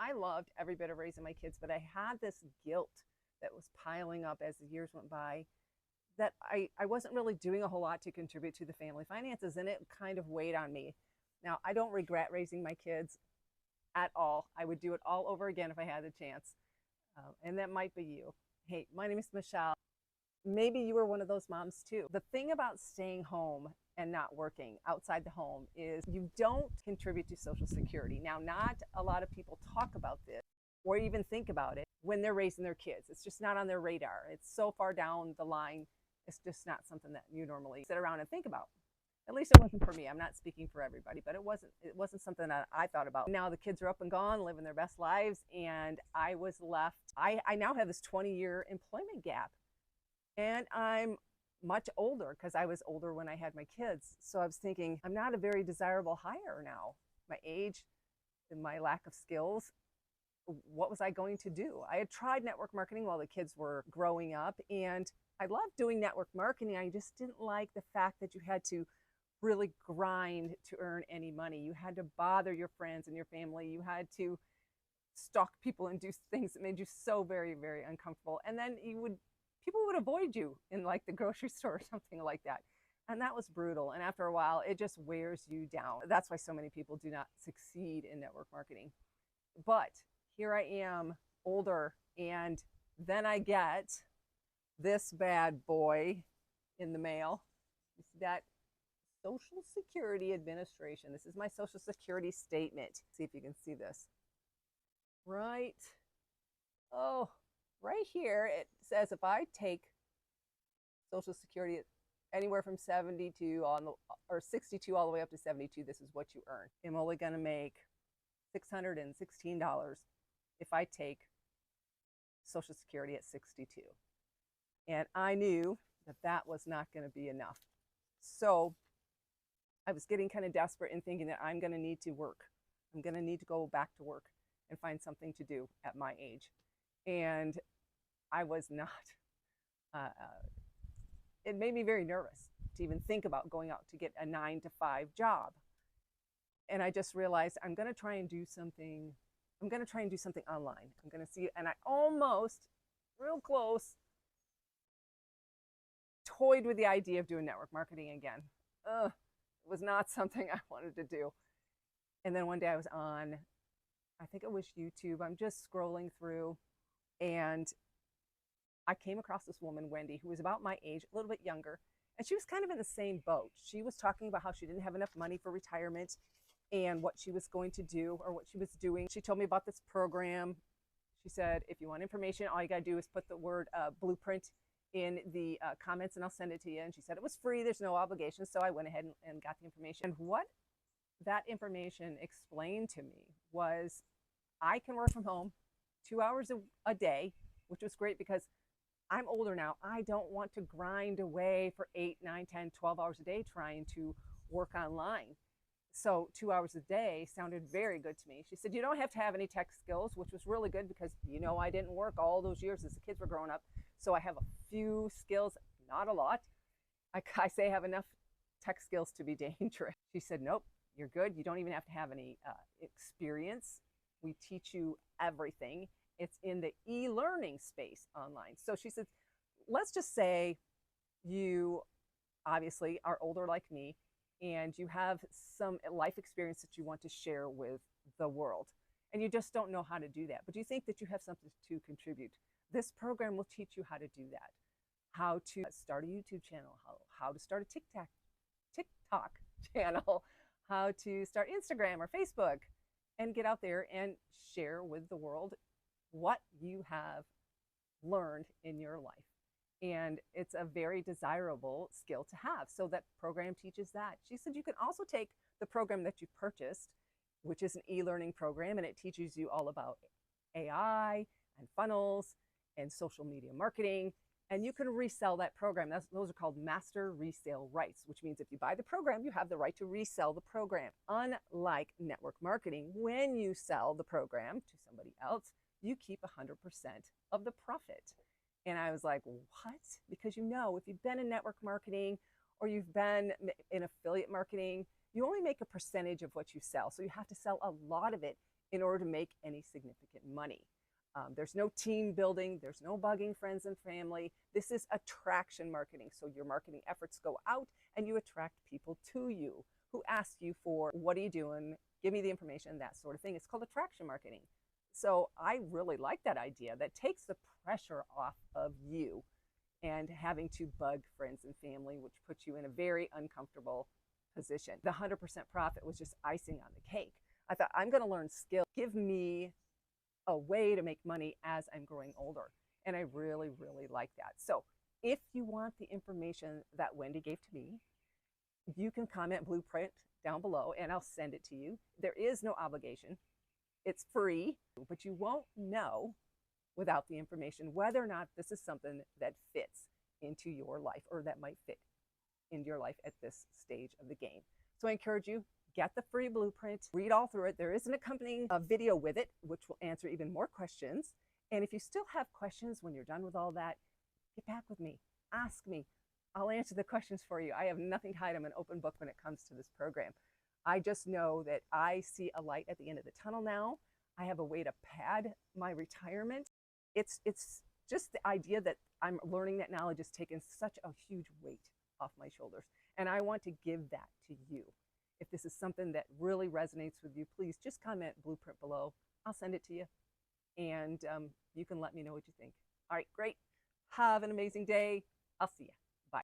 I loved every bit of raising my kids, but I had this guilt that was piling up as the years went by, that I wasn't really doing a whole lot to contribute to the family finances, and it kind of weighed on me. Now, I don't regret raising my kids at all. I would do it all over again if I had the chance. And that might be you. Hey, my name is Michelle. Maybe you were one of those moms too. The thing about staying home and not working outside the home is you don't contribute to Social Security. Now, not a lot of people talk about this or even think about it when they're raising their kids. It's just not on their radar. It's so far down the line. It's just not something that you normally sit around and think about. At least it wasn't for me. I'm not speaking for everybody, but it wasn't something that I thought about. Now the kids are up and gone, living their best lives, and I was left. I now have this 20-year employment gap, and I'm much older because I was older when I had my kids. So I was thinking, I'm not a very desirable hire now. My age and my lack of skills, what was I going to do? I had tried network marketing while the kids were growing up, and I loved doing network marketing. I just didn't like the fact that you had to really grind to earn any money. You had to bother your friends and your family. You had to stalk people and do things that made you so very, very uncomfortable. And then people would avoid you in like the grocery store or something like that. And that was brutal. And after a while, it just wears you down. That's why so many people do not succeed in network marketing. But here I am, older, and then I get this bad boy in the mail. You see that? Social Security Administration. This is my Social Security statement. See if you can see this. Right. Oh, right here it says if I take Social Security anywhere from 72 or 62 all the way up to 72, this is what you earn. I'm only going to make $616 if I take Social Security at 62. And I knew that that was not going to be enough. So I was getting kind of desperate and thinking that I'm going to need to work. I'm going to need to go back to work and find something to do at my age. And I was not. It made me very nervous to even think about going out to get a 9-to-5 job. And I just realized I'm going to try and do something. I'm going to try and do something online. I'm going to see, and I almost, real close, toyed with the idea of doing network marketing again. It was not something I wanted to do. And then one day I was on, I think it was YouTube. I'm just scrolling through, and I came across this woman, Wendy, who was about my age, a little bit younger, and she was kind of in the same boat. She was talking about how she didn't have enough money for retirement and what she was going to do or what she was doing. She told me about this program. She said, if you want information, all you got to do is put the word blueprint in the comments and I'll send it to you. And she said it was free. There's no obligation. So I went ahead and got the information. And what that information explained to me was I can work from home 2 hours a day, which was great because I'm older now. I don't want to grind away for 8, 9, 10, 12 hours a day trying to work online. So 2 hours a day sounded very good to me. She said, you don't have to have any tech skills, which was really good because, I didn't work all those years as the kids were growing up. So I have a few skills, not a lot. I say I have enough tech skills to be dangerous. She said, nope, you're good. You don't even have to have any experience. We teach you everything. It's in the e-learning space online. So she said, let's just say you obviously are older like me and you have some life experience that you want to share with the world. And you just don't know how to do that. But you think that you have something to contribute. This program will teach you how to do that. How to start a YouTube channel, how to start a TikTok channel, how to start Instagram or Facebook, and get out there and share with the world what you have learned in your life. And it's a very desirable skill to have. So that program teaches that. She said you can also take the program that you purchased, which is an e-learning program, and it teaches you all about AI and funnels and social media marketing, and you can resell that program. Those are called master resale rights, which means if you buy the program, you have the right to resell the program. Unlike network marketing, when you sell the program to somebody else, you keep 100% of the profit. And I was like, what? Because if you've been in network marketing or you've been in affiliate marketing, you only make a percentage of what you sell. So you have to sell a lot of it in order to make any significant money. There's no team building, there's no bugging friends and family. This is attraction marketing. So your marketing efforts go out and you attract people to you who ask you for, what are you doing? Give me the information, that sort of thing. It's called attraction marketing. So I really like that idea. That takes the pressure off of you and having to bug friends and family, which puts you in a very uncomfortable position. The 100% profit was just icing on the cake. I thought, I'm going to learn skill. Give me a way to make money as I'm growing older. And I really, really like that. So if you want the information that Wendy gave to me, you can comment Blueprint down below and I'll send it to you. There is no obligation. It's free, but you won't know without the information whether or not this is something that fits into your life or that might fit into your life at this stage of the game. So I encourage you, get the free blueprint, read all through it. There is an accompanying video with it, which will answer even more questions. And if you still have questions when you're done with all that, get back with me, ask me. I'll answer the questions for you. I have nothing to hide. I'm an open book when it comes to this program. I just know that I see a light at the end of the tunnel now. I have a way to pad my retirement. It's just the idea that I'm learning that knowledge has taken such a huge weight off my shoulders. And I want to give that to you. If this is something that really resonates with you, please just comment Blueprint below. I'll send it to you. And you can let me know what you think. All right, great. Have an amazing day. I'll see you.